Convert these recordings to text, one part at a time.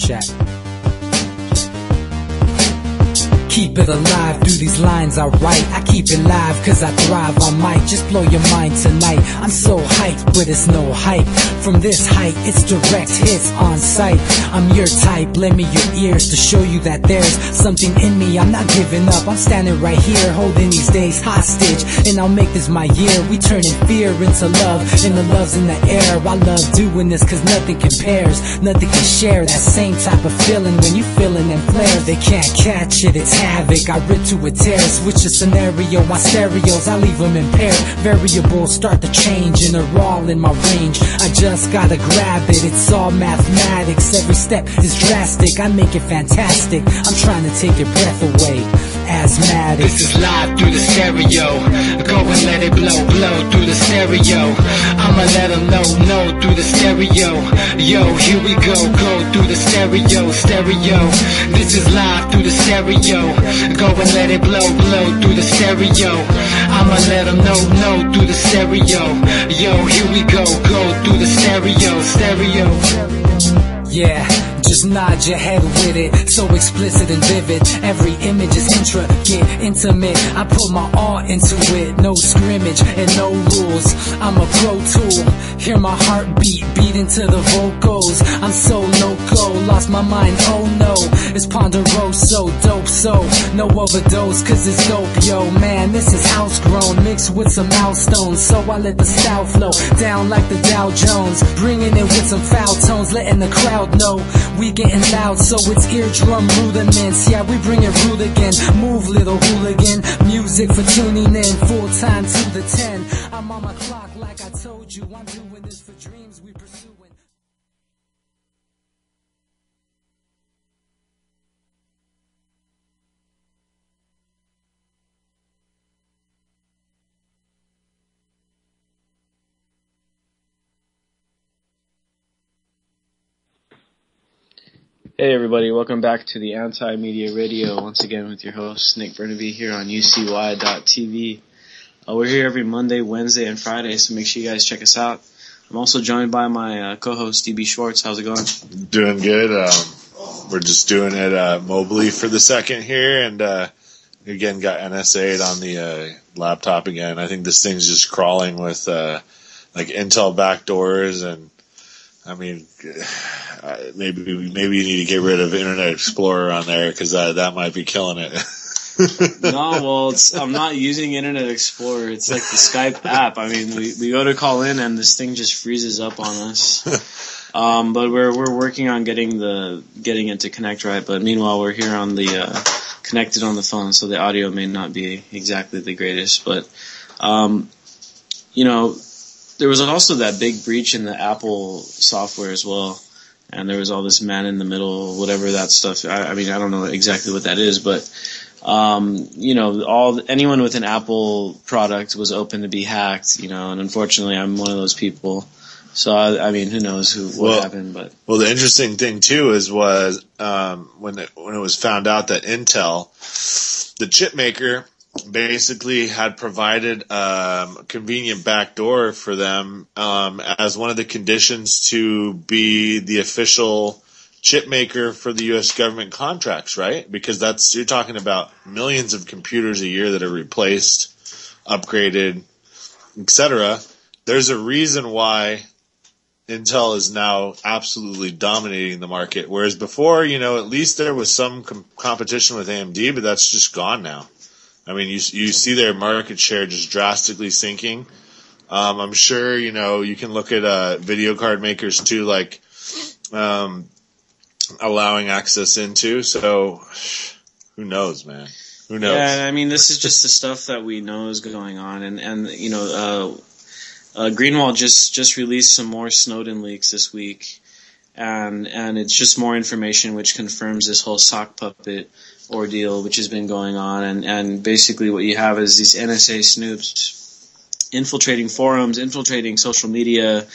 chat. Keep it alive through these lines I write. I keep it live cause I thrive. I might just blow your mind tonight. I'm so hyped, but it's no hype. From this height, it's direct hits on sight. I'm your type, lend me your ears to show you that there's something in me. I'm not giving up, I'm standing right here, holding these days hostage. And I'll make this my year. We turning fear into love, and the love's in the air. I love doing this cause nothing compares. Nothing can share that same type of feeling when you feeling them flares. They can't catch it, it's havoc. I rip to a tear, switch the scenario. My stereos, I leave them impaired. Variables start to change and they're all in my range. I just gotta grab it, it's all mathematics. Every step is drastic, I make it fantastic. I'm trying to take your breath away. Asthmatic. This is live through the stereo. Go and let it blow, blow through the stereo. I'ma let them know through the stereo. Yo, here we go through the stereo, stereo. This is live through the stereo. Go and let it blow, blow through the stereo. I'ma let them know through the stereo. Yo, here we go through the stereo, stereo. Yeah, just nod your head with it, so explicit and vivid. Every image is intricate, intimate. I put my all into it, no scrimmage and no rules. I'm a pro tool, hear my heartbeat beat into the vocals. I'm so no-go, lost my mind, oh no. It's ponderoso, dope, so no overdose, cause it's dope, yo. Man, this is house grown, mixed with some milestones. So I let the style flow down like the Dow Jones, bringing it with some foul tones, letting the crowd know we getting loud, so it's eardrum rudiments. Yeah, we bring it rude again. Move, little hooligan. Music for tuning in, full time to the 10. I'm on my clock like I told you. I'm doing this for dreams we pursuing. Hey everybody, welcome back to the Anti-Media Radio, once again with your host, Nick Burnaby, here on UCY.tv. We're here every Monday, Wednesday, and Friday, so make sure you guys check us out. I'm also joined by my co-host, DB Schwartz. How's it going? Doing good. We're just doing it at Mobley for the second here, and again, got NSA'd on the laptop again. I think this thing's just crawling with like Intel backdoors, and I mean, maybe you need to get rid of Internet Explorer on there because that might be killing it. No, well, I'm not using Internet Explorer. It's like the Skype app. I mean, we go to call in and this thing just freezes up on us. But we're working on getting it to connect right. But meanwhile, we're here on the connected on the phone, so the audio may not be exactly the greatest. But you know, there was also that big breach in the Apple software as well, and there was all this man in the middle, whatever that stuff. I mean, I don't know exactly what that is, but you know, anyone with an Apple product was open to be hacked. You know, and unfortunately, I'm one of those people. So I mean, who knows what happened? But the interesting thing too was when it was found out that Intel, the chip maker, basically had provided a convenient backdoor for them as one of the conditions to be the official chip maker for the U.S. government contracts, right? Because you're talking about millions of computers a year that are replaced, upgraded, etc. There's a reason why Intel is now absolutely dominating the market, whereas before, you know, at least there was some competition with AMD, but that's just gone now. I mean, you see their market share just drastically sinking. I'm sure, you know, you can look at video card makers too, like allowing access into. So who knows, man? Who knows? Yeah, I mean, this is just the stuff that we know is going on, and you know, Greenwald just released some more Snowden leaks this week, and it's just more information which confirms this whole sock puppet ordeal which has been going on, and basically what you have is these NSA snoops infiltrating forums, infiltrating social media,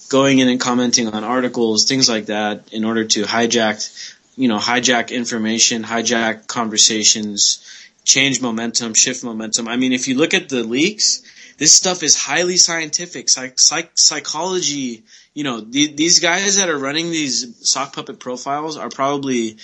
going in and commenting on articles, things like that, in order to hijack information, hijack conversations, change momentum, shift momentum. I mean, if you look at the leaks, This stuff is highly scientific, psychology. These guys that are running these sock puppet profiles are probably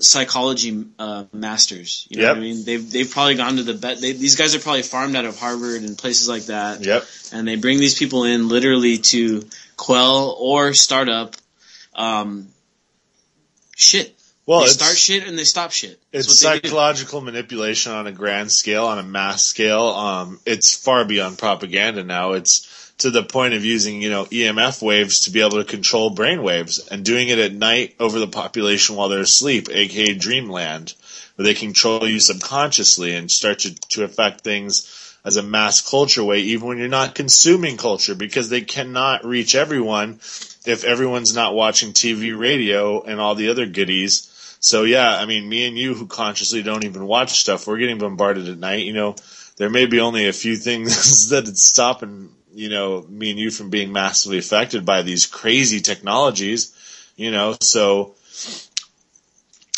psychology masters. You know what I mean? They've probably gone to these guys are probably farmed out of Harvard and places like that. Yep. And they bring these people in literally to quell or start up shit. Well, they start shit and they stop shit. It's psychological manipulation on a grand scale, on a mass scale. It's far beyond propaganda now. It's to the point of using, EMF waves to be able to control brain waves and doing it at night over the population while they're asleep, aka dreamland, where they control you subconsciously and start to affect things as a mass culture way, even when you're not consuming culture, because they cannot reach everyone if everyone's not watching TV, radio, and all the other goodies. So yeah, I mean, me and you who consciously don't even watch stuff, we're getting bombarded at night. There may be only a few things that it's stopping, me and you from being massively affected by these crazy technologies, so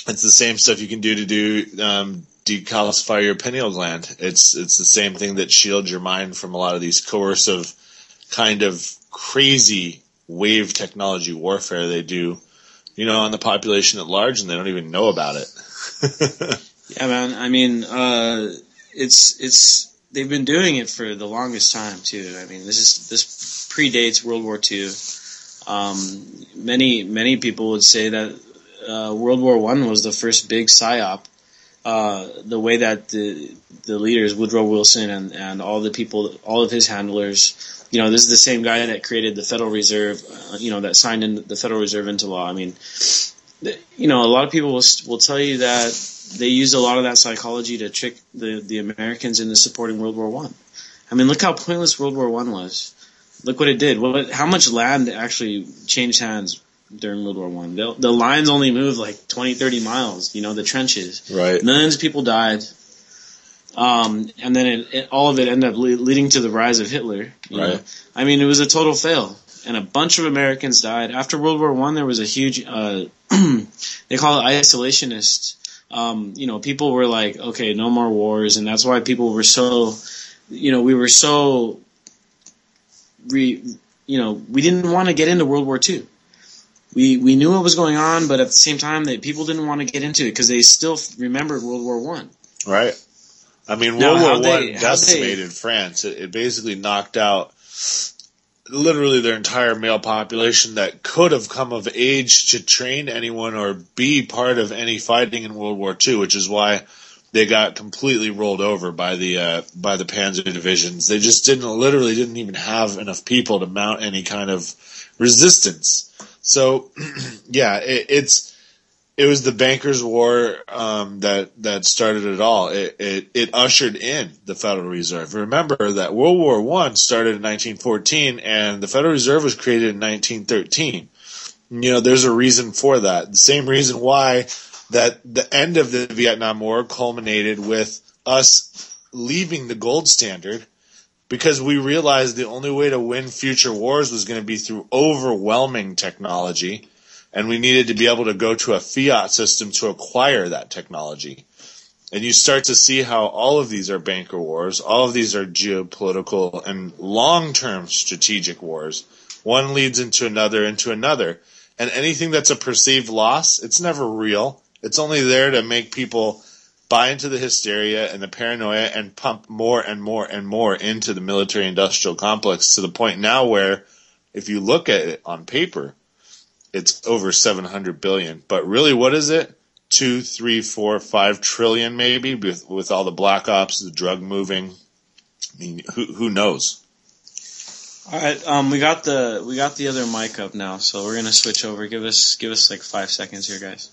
it's the same stuff you can do to decalcify your pineal gland. It's the same thing that shields your mind from a lot of these coercive kind of crazy wave technology warfare they do, on the population at large, and they don't even know about it. Yeah, man. I mean, they've been doing it for the longest time too. I mean, this predates World War II. Many people would say that World War I was the first big psyop. The way that the leaders, Woodrow Wilson and all the people, all of his handlers, this is the same guy that created the Federal Reserve, that signed in the Federal Reserve into law. I mean, a lot of people will tell you that they used a lot of that psychology to trick the Americans into supporting World War I. I mean, look how pointless World War I was. Look what it did. How much land actually changed hands during World War I? The lines only moved like 20, 30 miles, the trenches. Right. Millions of people died. And then all of it ended up leading to the rise of Hitler. You know? I mean, it was a total fail. And a bunch of Americans died. After World War I, there was a huge, they call it isolationist. People were like, okay, no more wars. And that's why people were so, we were so, we didn't want to get into World War II. We knew what was going on, but at the same time, people didn't want to get into it because they still remembered World War I. Right. I mean, World War I decimated France. It basically knocked out literally their entire male population that could have come of age to train anyone or be part of any fighting in World War II, which is why they got completely rolled over by the Panzer divisions. They just didn't even have enough people to mount any kind of resistance. So, yeah, it was the bankers' war that started it all. It ushered in the Federal Reserve. Remember that World War I started in 1914, and the Federal Reserve was created in 1913. There's a reason for that. The same reason why that the end of the Vietnam War culminated with us leaving the gold standard, because we realized the only way to win future wars was going to be through overwhelming technology. And we needed to be able to go to a fiat system to acquire that technology. And you start to see how all of these are banker wars. All of these are geopolitical and long-term strategic wars. One leads into another. And anything that's a perceived loss, it's never real. It's only there to make people buy into the hysteria and the paranoia and pump more and more and more into the military-industrial complex, to the point now where, if you look at it on paper, it's over 700 billion. But really, what is it? 2, 3, 4, 5 trillion maybe, with all the black ops, the drug moving. I mean, who knows? All right, we got the other mic up now, so we're gonna switch over. Give us like 5 seconds here, guys.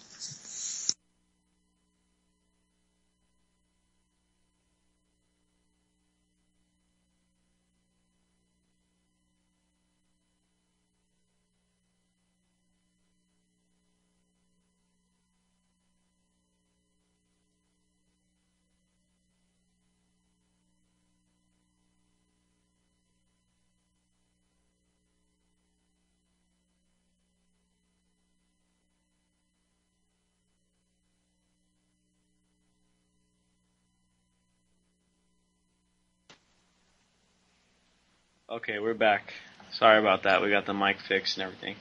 Okay, we're back. Sorry about that. We got the mic fixed and everything.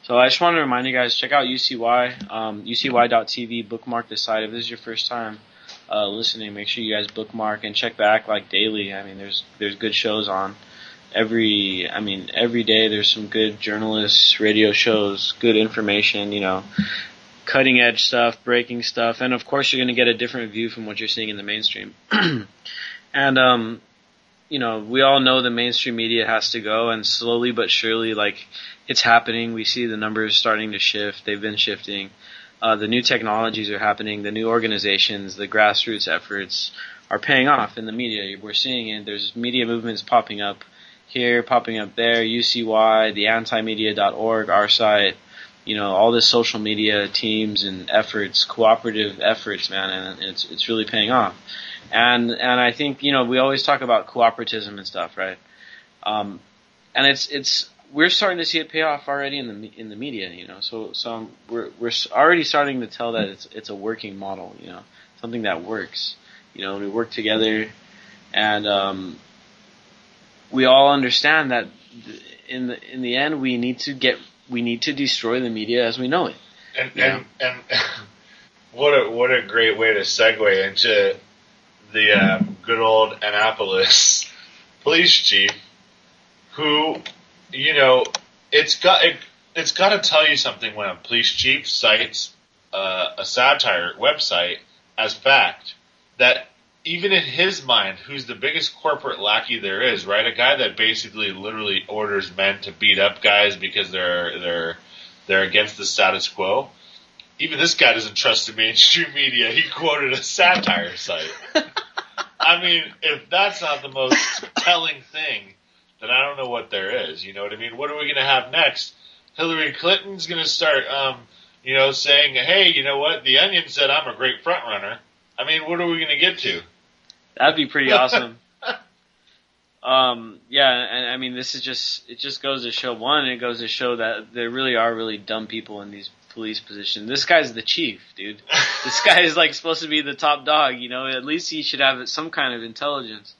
So I just wanted to remind you guys, check out UCY, UCY.tv, bookmark the site. If this is your first time listening, make sure you guys bookmark and check back like daily. I mean, there's good shows on. Every day there's some good journalists, radio shows, good information, cutting edge stuff, breaking stuff, and of course you're going to get a different view from what you're seeing in the mainstream. And, we all know the mainstream media has to go, and slowly but surely, it's happening. We see the numbers starting to shift. They've been shifting. The new technologies are happening. The new organizations, the grassroots efforts are paying off in the media. We're seeing it. There's media movements popping up here, popping up there, UCY, the antimedia.org, our site, all the social media teams and efforts, cooperative efforts, man, and it's really paying off. And I think, we always talk about cooperatism and stuff, right? And we're starting to see it pay off already in the media, so we're already starting to tell that it's a working model, something that works, we work together, and we all understand that in the end we need to destroy the media as we know it. And what a great way to segue into the good old Annapolis police chief, who, it's got to tell you something when a police chief cites a satire website as fact, that even in his mind, who's the biggest corporate lackey there is, right? A guy that basically literally orders men to beat up guys because they're against the status quo. Even this guy doesn't trust the mainstream media. He quoted a satire site. I mean, if that's not the most telling thing, then I don't know what there is. You know what I mean? What are we going to have next? Hillary Clinton's going to start, saying, hey, you know what? The Onion said I'm a great front runner. I mean, what are we going to get to? That'd be pretty awesome. And I mean, it just goes to show, it goes to show that there really are really dumb people in these police positions. This guy's the chief, dude. This guy is supposed to be the top dog, at least he should have some kind of intelligence.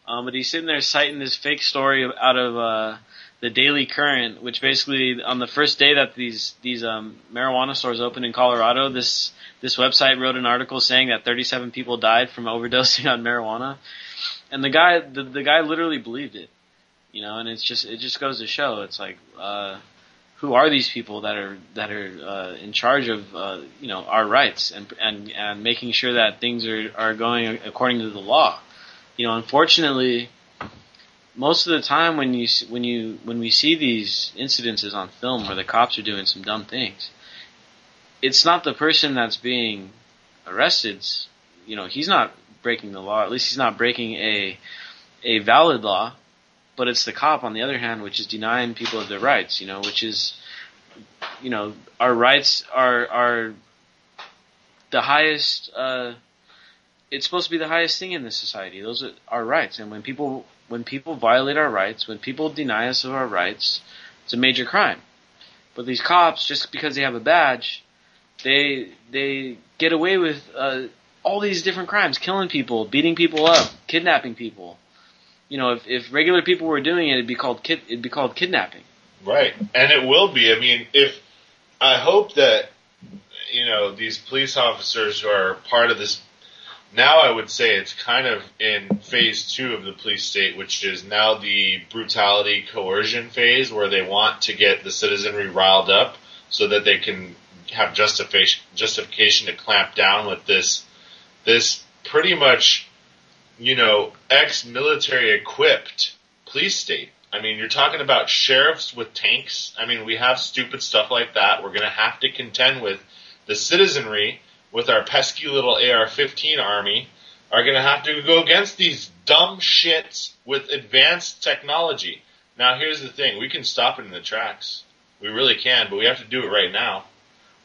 But he's sitting there citing this fake story out of, the Daily Current, which basically on the first day that these marijuana stores opened in Colorado, this website wrote an article saying that 37 people died from overdosing on marijuana, and the guy literally believed it, and it just goes to show, it's who are these people that are in charge of our rights and making sure that things are going according to the law. Unfortunately, most of the time when we see these incidences on film where the cops are doing some dumb things, it's not the person that's being arrested. He's not breaking the law. At least he's not breaking a valid law. But it's the cop, on the other hand, which is denying people of their rights. Which is, our rights are the highest. It's supposed to be the highest thing in this society. Those are our rights, and when people violate our rights, when people deny us of our rights, it's a major crime. But these cops, just because they have a badge, they get away with all these different crimes: killing people, beating people up, kidnapping people. If regular people were doing it, it'd be called kidnapping. Right, and it will be. I mean, I hope that these police officers who are part of this. Now I would say it's kind of in phase 2 of the police state, which is now the brutality coercion phase, where they want to get the citizenry riled up so that they can have justification to clamp down with this pretty much, ex-military equipped police state. I mean, you're talking about sheriffs with tanks. I mean, we have stupid stuff like that. We're going to have to contend with the citizenry with our pesky little AR-15 army, are going to have to go against these dumb shits with advanced technology. Now, here's the thing. We can stop it in the tracks. We really can, but we have to do it right now.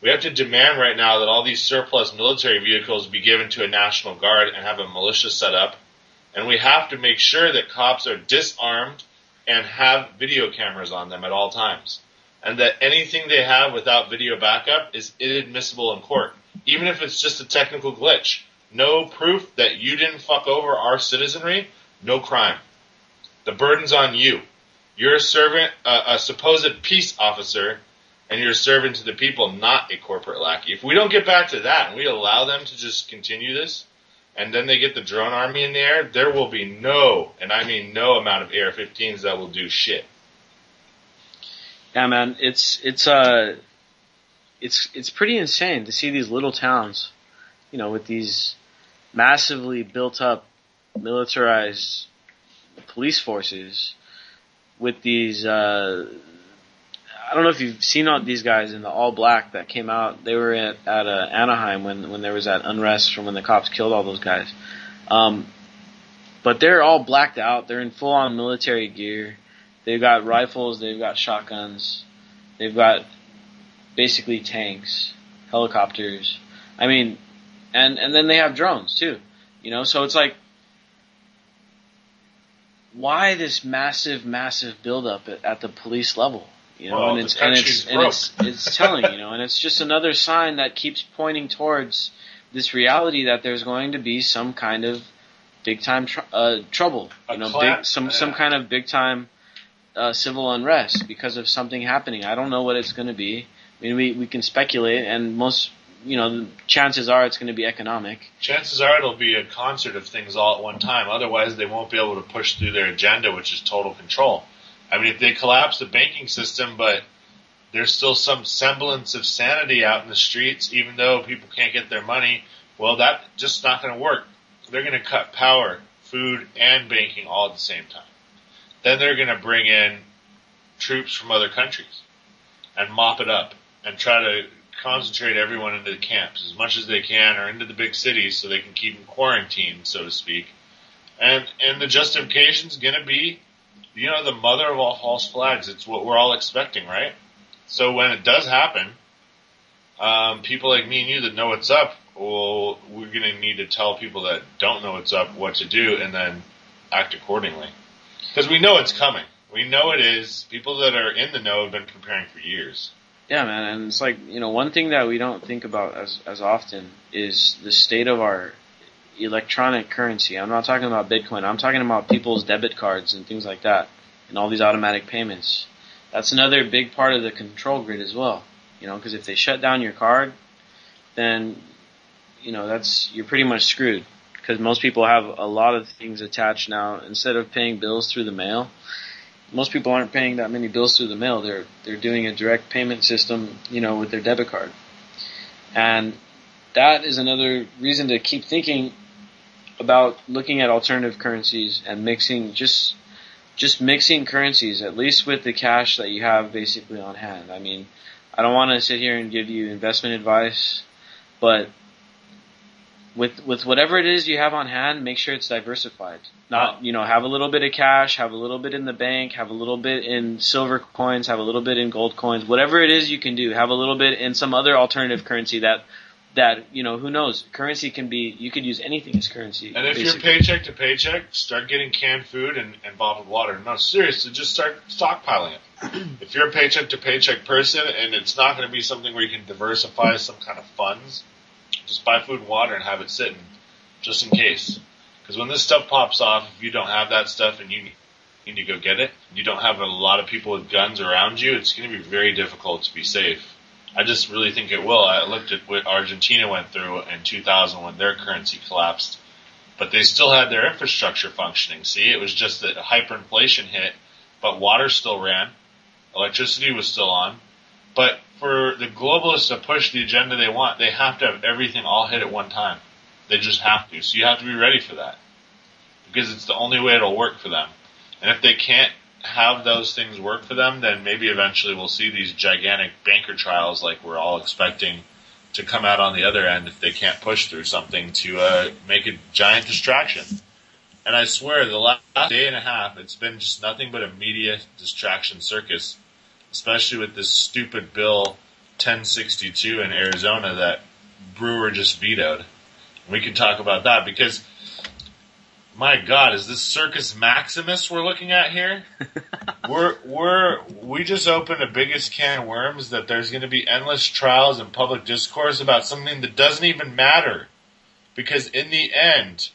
We have to demand right now that all these surplus military vehicles be given to a National Guard and have a militia set up. And we have to make sure that cops are disarmed and have video cameras on them at all times. And that anything they have without video backup is inadmissible in court. Even if it's just a technical glitch. No proof that you didn't fuck over our citizenry, no crime. The burden's on you. You're a servant, a supposed peace officer, and you're a servant to the people, not a corporate lackey. If we don't get back to that and we allow them to just continue this, and then they get the drone army in the air, there will be no, and I mean no amount of AR-15s that will do shit. Yeah, man, it's pretty insane to see these little towns, with these massively built up, militarized police forces, with these, I don't know if you've seen all these guys in the all black that came out. They were at Anaheim when there was that unrest from when the cops killed all those guys. But they're all blacked out. They're in full on military gear. They've got rifles. They've got shotguns. They've got basically tanks, helicopters. I mean, and then they have drones too. So it's like, why this massive buildup at the police level? Well, it's telling, and it's just another sign that keeps pointing towards this reality that there's going to be some kind of big time trouble, some kind of big time civil unrest because of something happening. I don't know what it's going to be. I mean, we can speculate, and most, chances are it's going to be economic. Chances are it'll be a concert of things all at one time. Otherwise, they won't be able to push through their agenda, which is total control. I mean, if they collapse the banking system, but there's still some semblance of sanity out in the streets, even though people can't get their money, well, that's just not going to work. They're going to cut power, food, and banking all at the same time. Then they're going to bring in troops from other countries and mop it up and try to concentrate everyone into the camps as much as they can, or into the big cities so they can keep them quarantined, so to speak. And the justification's going to be, the mother of all false flags. It's what we're all expecting, right? So when it does happen, people like me and you that know what's up, well, we're going to need to tell people that don't know what's up what to do, and then act accordingly. Because we know it's coming. We know it is. People that are in the know have been preparing for years. Yeah, man, and it's like, one thing that we don't think about as often is the state of our electronic currency. I'm not talking about Bitcoin. I'm talking about people's debit cards and things like that, and all these automatic payments. That's another big part of the control grid as well. Because if they shut down your card, then you're pretty much screwed. Because most people have a lot of things attached now. Instead of paying bills through the mail, most people aren't paying that many bills through the mail. They're doing a direct payment system, with their debit card, and that is another reason to keep thinking about looking at alternative currencies and mixing just mixing currencies, at least with the cash that you have basically on hand. I mean, I don't want to sit here and give you investment advice, but with whatever it is you have on hand, make sure it's diversified. Not, have a little bit of cash, have a little bit in the bank, have a little bit in silver coins, have a little bit in gold coins, whatever it is you can do, have a little bit in some other alternative currency that who knows, currency can be, you could use anything as currency. And if basically. you're paycheck to paycheck, start getting canned food and bottled water. No, seriously, just start stockpiling it. If you're a paycheck to paycheck person and it's not going to be something where you can diversify some kind of funds, just buy food and water and have it sitting, just in case. Because when this stuff pops off, if you don't have that stuff and you need to go get it, you don't have a lot of people with guns around you, it's going to be very difficult to be safe. I just really think it will. I looked at what Argentina went through in 2000 when their currency collapsed, but they still had their infrastructure functioning. See, it was just that hyperinflation hit, but water still ran, electricity was still on. But for the globalists to push the agenda they want, they have to have everything all hit at one time. They just have to. So you have to be ready for that, because it's the only way it'll work for them. And if they can't have those things work for them, then maybe eventually we'll see these gigantic banker trials like we're all expecting to come out on the other end if they can't push through something to make a giant distraction. And I swear, the last day and a half, it's been just nothing but a media distraction circus, especially with this stupid bill 1062 in Arizona that Brewer just vetoed. We can talk about that because, my God, is this Circus Maximus we're looking at here? We just opened the biggest can of worms that there's going to be endless trials and public discourse about something that doesn't even matter. Because in the end,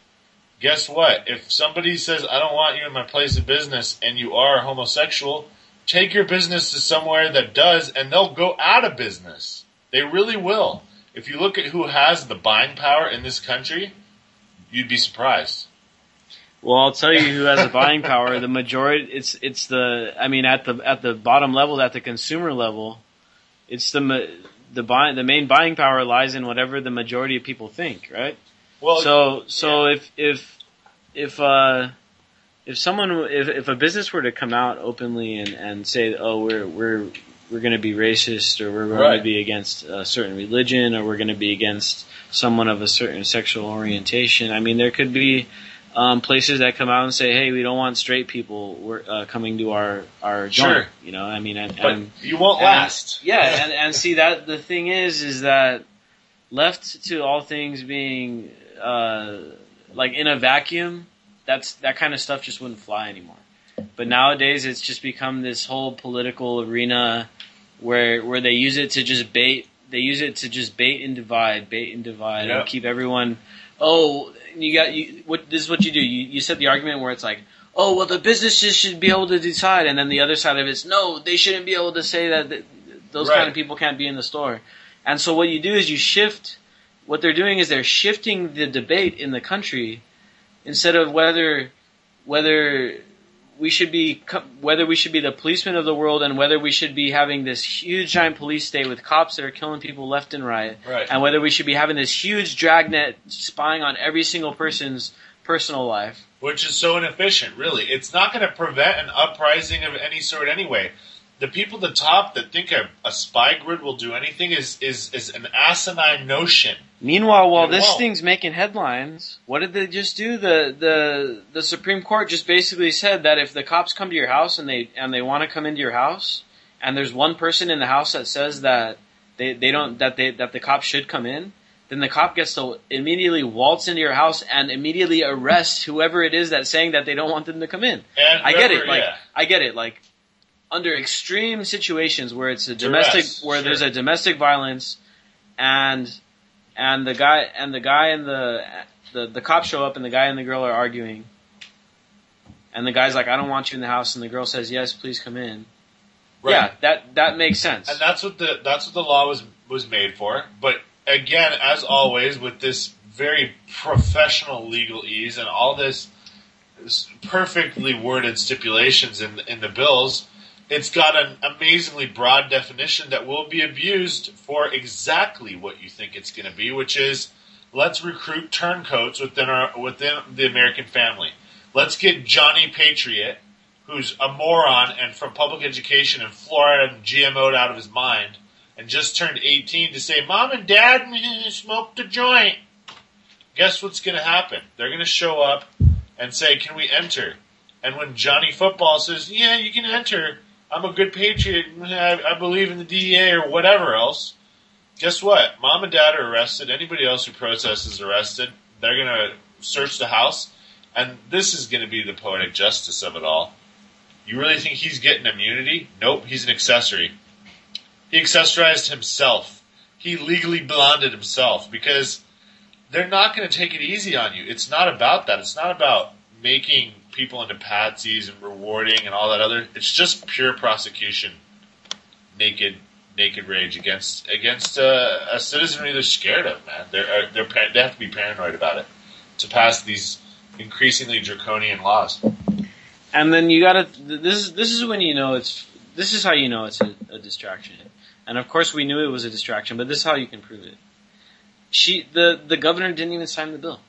guess what? If somebody says, I don't want you in my place of business, and you are homosexual, take your business to somewhere that does, and they'll go out of business. They really will. If you look at who has the buying power in this country, you'd be surprised. Well, I'll tell you who has the buying power. The majority, it's the, I mean, at the bottom level, at the consumer level, it's the main buying power lies in whatever the majority of people think, right? Well, so if a business were to come out openly and say, oh, we're going to be racist, or we're going to be against a certain religion, or we're going to be against someone of a certain sexual orientation, I mean, there could be places that come out and say, "Hey, we don't want straight people coming to our joint." Sure. You know, I mean, but you won't last. Yeah, and see that the thing is that left to all things being like in a vacuum, that kind of stuff just wouldn't fly anymore. But nowadays, it's just become this whole political arena where they use it to just bait. They use it to just bait and divide, and keep everyone. Oh, this is what you do. You set the argument where it's like, oh, well, the businesses should be able to decide, and then the other side of it is, no, they shouldn't be able to say that those kind of people can't be in the store. And so what you do is you shift. What they're doing is they're shifting the debate in the country instead of whether we should be the policemen of the world, and whether we should be having this huge giant police state with cops that are killing people left and right, and whether we should be having this huge dragnet spying on every single person's personal life. Which is so inefficient, really. It's not going to prevent an uprising of any sort anyway. The people at the top that think a spy grid will do anything is an asinine notion. Meanwhile, while this thing's making headlines, what did they just do? The Supreme Court just basically said that if the cops come to your house and they want to come into your house, and there's one person in the house that says that that the cops should come in, then the cop gets to immediately waltz into your house and immediately arrest whoever it is that's saying that they don't want them to come in. And I get it. Like under extreme situations where it's a domestic, there's a domestic violence, and the guy and the cops show up, and the guy and the girl are arguing, and the guy's like, I don't want you in the house, and the girl says, yes, please come in. Right. Yeah, that makes sense. And that's what the law was made for. But again, as always, with this very professional legalese and all this perfectly worded stipulations in the bills, it's got an amazingly broad definition that will be abused for exactly what you think it's going to be, which is, let's recruit turncoats within the American family. Let's get Johnny Patriot, who's a moron and from public education in Florida and GMO'd out of his mind, and just turned 18, to say, Mom and Dad smoked a joint. Guess what's going to happen? They're going to show up and say, can we enter? And when Johnny Football says, yeah, you can enter, I'm a good patriot, I believe in the DEA or whatever else, guess what? Mom and Dad are arrested. Anybody else who protests is arrested. They're going to search the house. And this is going to be the poetic justice of it all. You really think he's getting immunity? Nope, he's an accessory. He accessorized himself. He legally blonded himself, because they're not going to take it easy on you. It's not about that. It's not about making people into patsies and rewarding and all that other. It's just pure prosecution, naked rage against a citizenry they're scared of. Man, they have to be paranoid about it to pass these increasingly draconian laws. And then you gotta. This is when you know it's. This is how you know it's a distraction. And of course we knew it was a distraction, but this is how you can prove it. The governor didn't even sign the bill.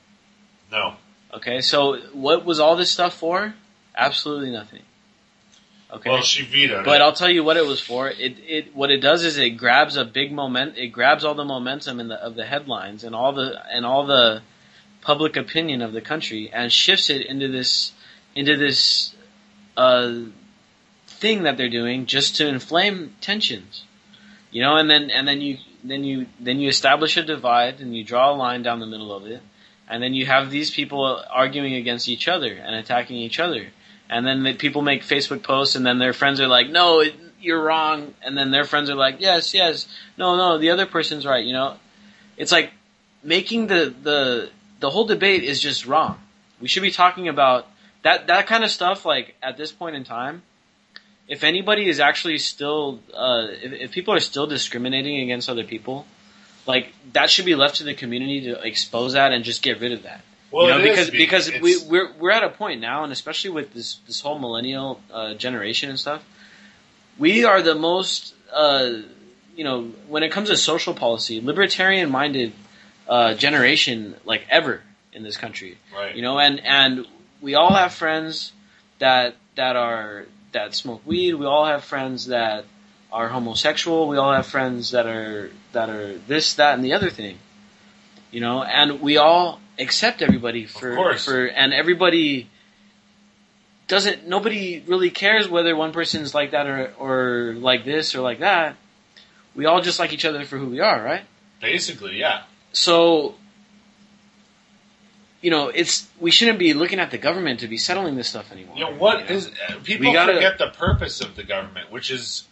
No. Okay, so what was all this stuff for? Absolutely nothing. Okay. Well, she vetoed it. But I'll tell you what it was for. What it does is it grabs a big it grabs all the momentum of the headlines and all the public opinion of the country and shifts it into this thing that they're doing just to inflame tensions. You know, and then you establish a divide and you draw a line down the middle of it. And then you have these people arguing against each other and attacking each other. And then people make Facebook posts, and then their friends are like, no, you're wrong. And then their friends are like, yes, no, the other person's right, you know. It's like making the whole debate is just wrong. We should be talking about that kind of stuff. Like at this point in time, if anybody is actually still, if people are still discriminating against other people, like that should be left to the community to expose that and just get rid of that. Well, you know, it because is, we're at a point now, and especially with this whole millennial generation and stuff, we are the most when it comes to social policy, libertarian minded generation like ever in this country. Right. You know, and we all have friends that smoke weed. We all have friends that are homosexual. We all have friends that are this, that, and the other thing. You know, and we all accept everybody and everybody doesn't. Nobody really cares whether one person's like that or like this or like that. We all just like each other for who we are, right? Basically, yeah. So, you know, we shouldn't be looking at the government to be settling this stuff anymore. You know, people forget the purpose of the government, which is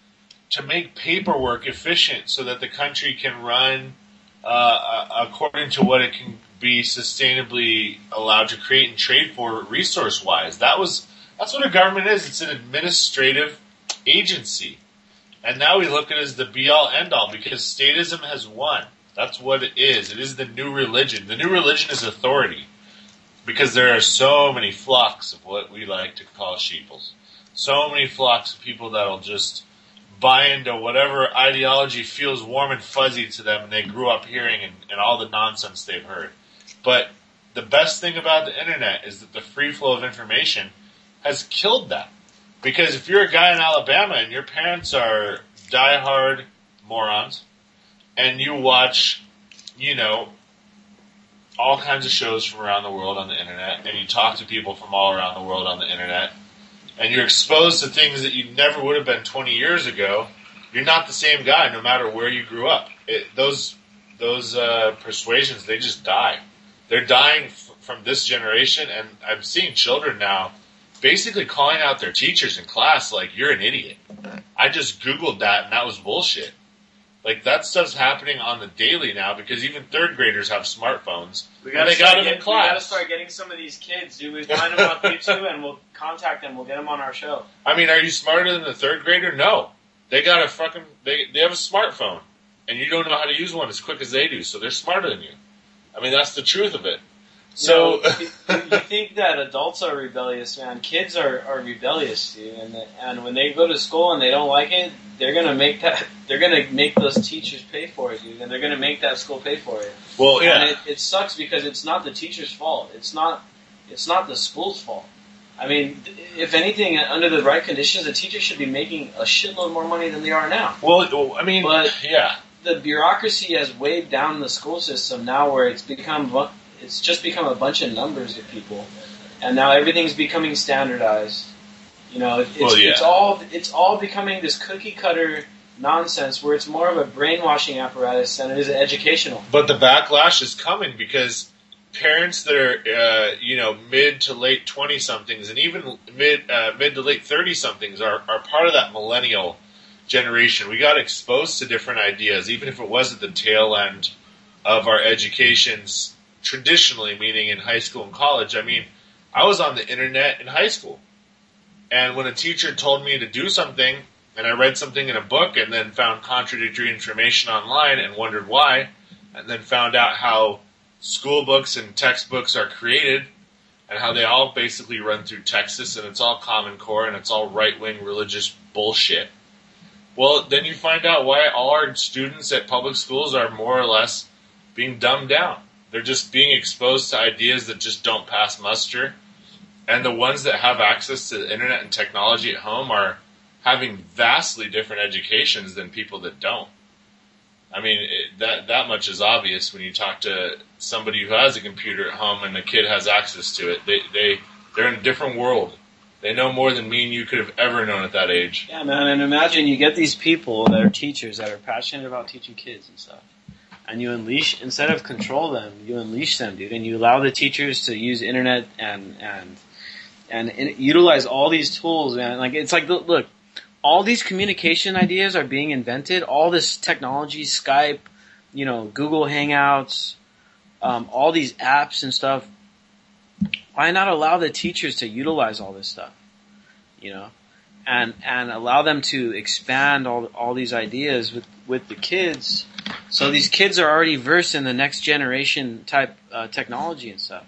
to make paperwork efficient so that the country can run according to what it can be sustainably allowed to create and trade for resource-wise. That's what a government is. It's an administrative agency. And now we look at it as the be-all, end-all because statism has won. That's what it is. It is the new religion. The new religion is authority because there are so many flocks of what we like to call sheeples. So many flocks of people that will just buy into whatever ideology feels warm and fuzzy to them and they grew up hearing and all the nonsense they've heard. But the best thing about the internet is that the free flow of information has killed that. Because if you're a guy in Alabama and your parents are diehard morons and you watch, you know, all kinds of shows from around the world on the internet and you talk to people from all around the world on the internet and you're exposed to things that you never would have been 20 years ago, you're not the same guy no matter where you grew up. Those persuasions, they just die. They're dying from this generation, and I'm seeing children now basically calling out their teachers in class like, you're an idiot. I just Googled that, and that was bullshit. Like, that stuff's happening on the daily now because even third graders have smartphones. They got them in class. We got to start getting some of these kids, dude. We find them on YouTube, and we'll contact them. We'll get them on our show. I mean, are you smarter than the third grader? No. They got a fucking... They have a smartphone, and you don't know how to use one as quick as they do, so they're smarter than you. I mean, that's the truth of it. So you think that adults are rebellious, man? Kids are rebellious, dude. And when they go to school and they don't like it, they're gonna make those teachers pay for it, dude. And they're gonna make that school pay for it. Well, yeah. And it sucks because it's not the teacher's fault. It's not the school's fault. I mean, if anything, under the right conditions, the teacher should be making a shitload more money than they are now. Well, I mean, but yeah. The bureaucracy has weighed down the school system now, where it's just become a bunch of numbers of people, and now everything's becoming standardized. You know, it's all becoming this cookie cutter nonsense where it's more of a brainwashing apparatus than it is educational. But the backlash is coming because parents that are mid to late 20-somethings and even mid to late 30-somethings are part of that millennial generation. We got exposed to different ideas, even if it was at the tail end of our educations traditionally, meaning in high school and college. I mean, I was on the internet in high school. And when a teacher told me to do something, and I read something in a book and then found contradictory information online and wondered why, and then found out how school books and textbooks are created and how they all basically run through Texas and it's all Common Core and it's all right-wing religious bullshit. Well, then you find out why all our students at public schools are more or less being dumbed down. They're just being exposed to ideas that just don't pass muster. And the ones that have access to the internet and technology at home are having vastly different educations than people that don't. I mean, that much is obvious when you talk to somebody who has a computer at home and a kid has access to it. They're in a different world. They know more than me and you could have ever known at that age. Yeah, man, and imagine you get these people that are teachers that are passionate about teaching kids and stuff. And you unleash, instead of control them, you unleash them, dude. And you allow the teachers to use internet and utilize all these tools, man. Like, it's like, look, all these communication ideas are being invented. All this technology, Skype, Google Hangouts, all these apps and stuff why not allow the teachers to utilize all this stuff, you know, and allow them to expand all these ideas with the kids, so these kids are already versed in the next generation type technology and stuff.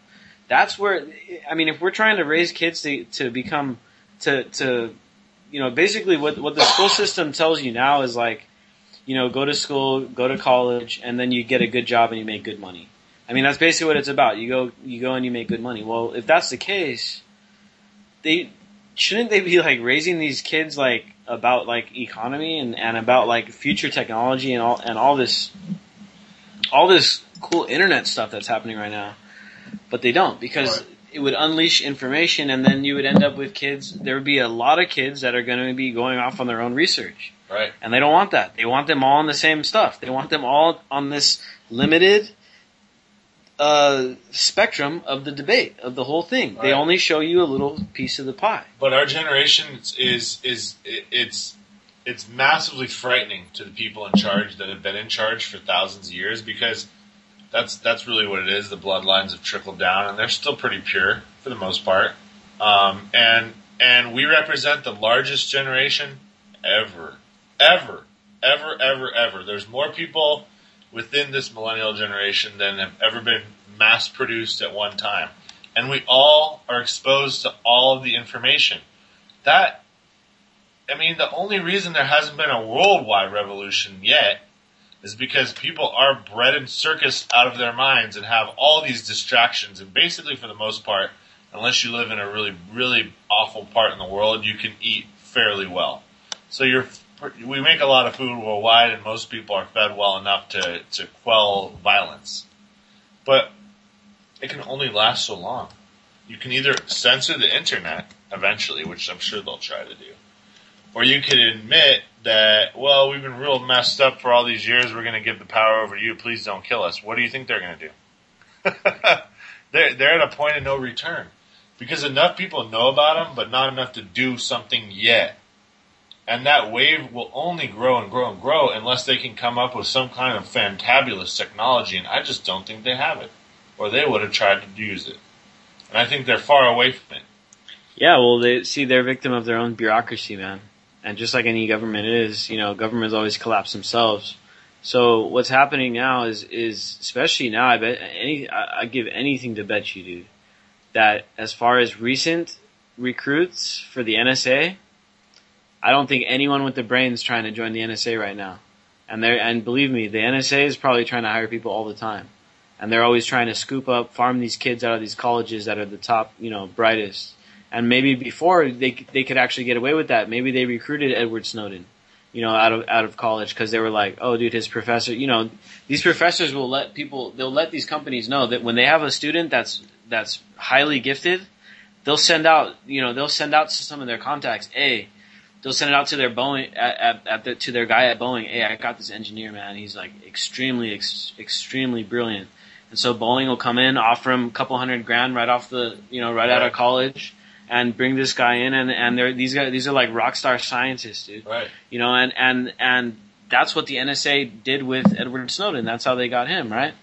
That's where, I mean, if we're trying to raise kids to become to you know, basically what the school system tells you now is like, you know, go to school, go to college, and then you get a good job and you make good money. I mean, that's basically what it's about. You go and you make good money. Well, if that's the case, shouldn't they be like raising these kids like about like economy and about like future technology and all this cool internet stuff that's happening right now? But they don't, because it would unleash information, and then you would end up with kids. There would be a lot of kids that are going to be going off on their own research. Right. And they don't want that. They want them all on the same stuff. They want them all on this limited spectrum of the debate, of the whole thing. Right. They only show you a little piece of the pie. But our generation it's massively frightening to the people in charge that have been in charge for thousands of years, because that's really what it is. The bloodlines have trickled down, and they're still pretty pure for the most part. And we represent the largest generation ever. There's more people within this millennial generation than have ever been mass produced at one time. And we all are exposed to all of the information. The only reason there hasn't been a worldwide revolution yet is because people are bred and circused out of their minds and have all these distractions. And basically, for the most part, unless you live in a really, really awful part in the world, you can eat fairly well. So we make a lot of food worldwide, and most people are fed well enough to quell violence. But it can only last so long. You can either censor the internet eventually, which I'm sure they'll try to do, or you can admit that, well, we've been real messed up for all these years, we're going to give the power over to you, please don't kill us. What do you think they're going to do? They're at a point of no return, because enough people know about them, but not enough to do something yet. And that wave will only grow and grow and grow unless they can come up with some kind of fantabulous technology, and I just don't think they have it. Or they would have tried to use it. And I think they're far away from it. Yeah, well, they're victim of their own bureaucracy, man. And just like any government is, you know, governments always collapse themselves. So what's happening now is especially now, I give anything to bet you, dude, that as far as recent recruits for the NSA, I don't think anyone with the brain's trying to join the NSA right now. And believe me, the NSA is probably trying to hire people all the time. And they're always trying to farm these kids out of these colleges that are the top, you know, brightest. And maybe before they could actually get away with that. Maybe they recruited Edward Snowden, you know, out of college, because they were like, oh, dude, his professor, you know, these professors they'll let these companies know that when they have a student that's highly gifted, they'll send out to some of their contacts, they'll send it out to their Boeing to their guy at Boeing. Hey, I got this engineer, man. He's like extremely brilliant. And so Boeing will come in, offer him a couple $100,000 right off out of college, and bring this guy in, and these are like rock star scientists, dude. Right. You know, and that's what the NSA did with Edward Snowden. That's how they got him, right?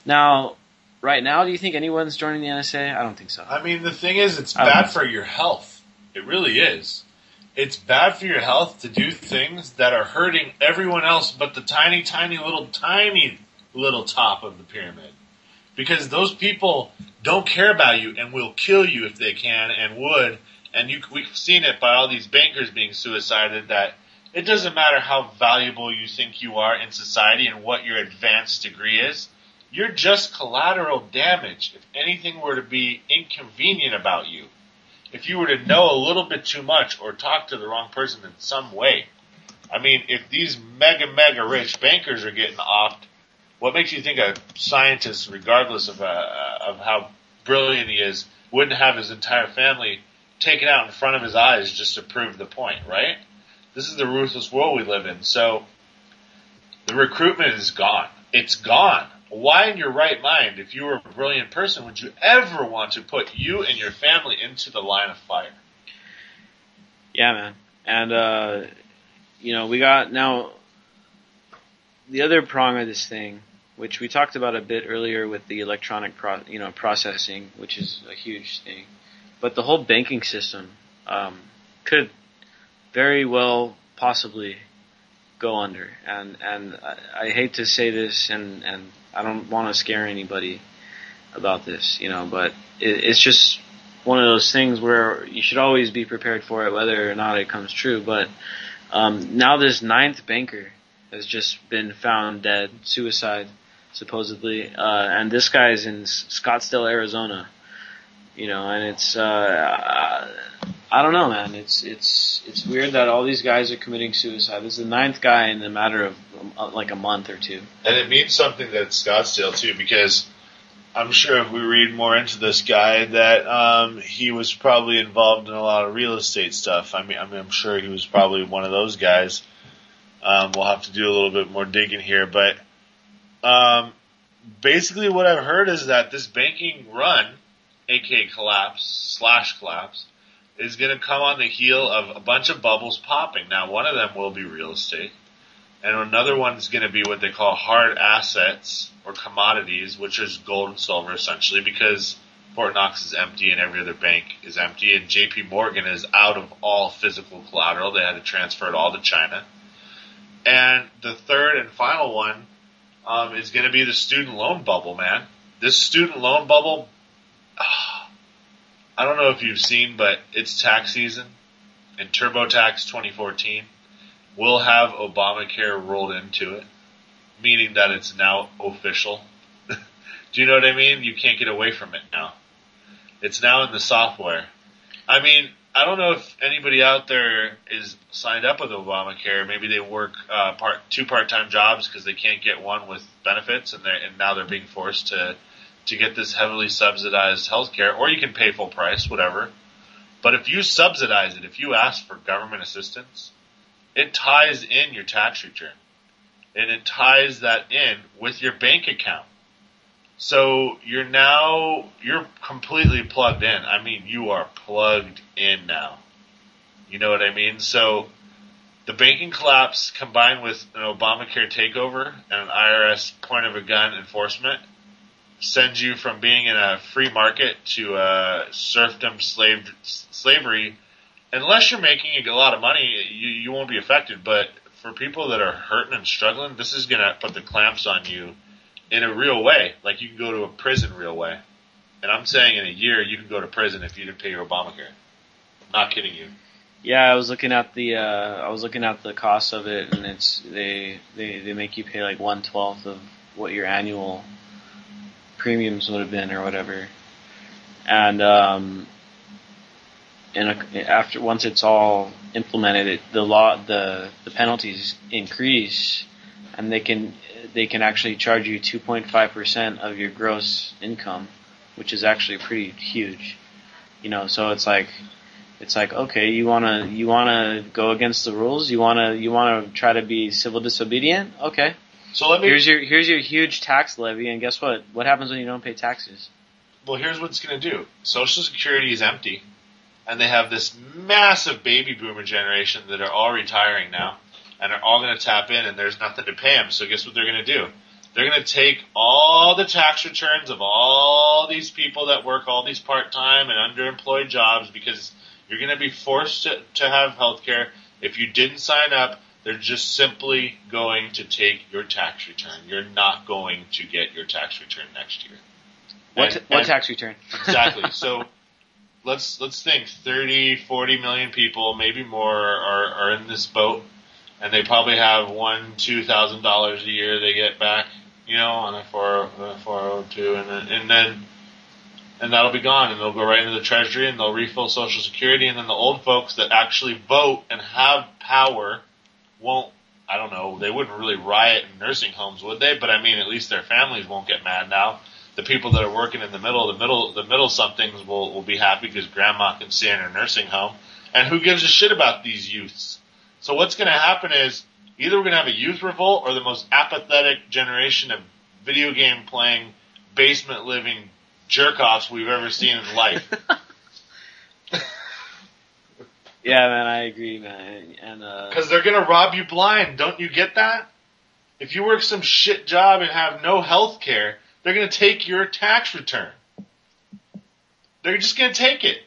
Now, right now, do you think anyone's joining the NSA? I don't think so. I mean, the thing is, it's bad for your health. It really is. It's bad for your health to do things that are hurting everyone else but the tiny little top of the pyramid. Because those people don't care about you and will kill you if they can and would. And we've seen it by all these bankers being suicided, that it doesn't matter how valuable you think you are in society and what your advanced degree is. You're just collateral damage if anything were to be inconvenient about you. If you were to know a little bit too much or talk to the wrong person in some way. I mean, if these mega rich bankers are getting offed, what makes you think a scientist, regardless of how brilliant he is, wouldn't have his entire family taken out in front of his eyes just to prove the point, right? This is the ruthless world we live in. So the recruitment is gone. It's gone. Why in your right mind, if you were a brilliant person, would you ever want to put you and your family into the line of fire? Yeah, man. And, we got now the other prong of this thing which we talked about a bit earlier with the electronic processing, which is a huge thing. But the whole banking system could very well possibly go under. And I hate to say this, and I don't want to scare anybody about this, but it's just one of those things where you should always be prepared for it, whether or not it comes true. But now this 9th banker has just been found dead, suicide, supposedly, and this guy's in Scottsdale, Arizona, and it's I don't know, man. It's weird that all these guys are committing suicide. This is the 9th guy in a matter of like a month or two. And it means something that it's Scottsdale too, because I'm sure if we read more into this guy that he was probably involved in a lot of real estate stuff. I mean, I'm sure he was probably one of those guys. We'll have to do a little bit more digging here, but basically what I've heard is that this banking run, aka collapse, is going to come on the heel of a bunch of bubbles popping. Now, one of them will be real estate, and another one is going to be what they call hard assets or commodities, which is gold and silver essentially, because Fort Knox is empty and every other bank is empty, and JP Morgan is out of all physical collateral. They had to transfer it all to China. And the third and final one is going to be the student loan bubble, man. This student loan bubble, I don't know if you've seen, but it's tax season, and TurboTax 2014 will have Obamacare rolled into it, meaning that it's now official. Do you know what I mean? You can't get away from it now. It's now in the software. I mean, I don't know if anybody out there is signed up with Obamacare. Maybe they work two part-time jobs because they can't get one with benefits, and now they're being forced to get this heavily subsidized health care, or you can pay full price, whatever. But if you subsidize it, if you ask for government assistance, it ties in your tax return. And it ties that in with your bank account. So you're completely plugged in. I mean, you are plugged in now. You know what I mean? So the banking collapse combined with an Obamacare takeover and an IRS point of a gun enforcement sends you from being in a free market to serfdom slavery. Unless you're making a lot of money, you won't be affected. But for people that are hurting and struggling, this is going to put the clamps on you in a real way. Like you can go to a prison real way. And I'm saying in a year you can go to prison if you didn't pay your Obamacare. I'm not kidding you. Yeah, I was looking at the cost of it, and they make you pay like 1/12 of what your annual premiums would have been or whatever. And after once it's all implemented, the penalties increase, and they can actually charge you 2.5% of your gross income, which is actually pretty huge. So it's like okay, you wanna go against the rules, you wanna try to be civil disobedient, okay. So here's your huge tax levy, and guess what? What happens when you don't pay taxes? Well, here's what it's going to do. Social Security is empty, and they have this massive baby boomer generation that are all retiring now, and are all going to tap in, and there's nothing to pay them. So guess what they're going to do? They're going to take all the tax returns of all these people that work all these part-time and underemployed jobs, because you're going to be forced to have health care. If you didn't sign up, they're just simply going to take your tax return. You're not going to get your tax return next year. What tax return? Exactly. So let's think 30, 40 million people, maybe more, are in this boat, and they probably have $1,000-$2,000 a year they get back, on a 402, and that'll be gone, and they'll go right into the Treasury, and they'll refill Social Security, and then the old folks that actually vote and have power won't, I don't know, they wouldn't really riot in nursing homes, would they? But I mean, at least their families won't get mad now. The people that are working in the middle somethings will be happy because grandma can stay in her nursing home. And who gives a shit about these youths? So what's going to happen is either we're going to have a youth revolt or the most apathetic generation of video game playing, basement living jerk-offs we've ever seen in life. Yeah, man, I agree, man. And because they're going to rob you blind. Don't you get that? If you work some shit job and have no health care, they're going to take your tax return. They're just going to take it.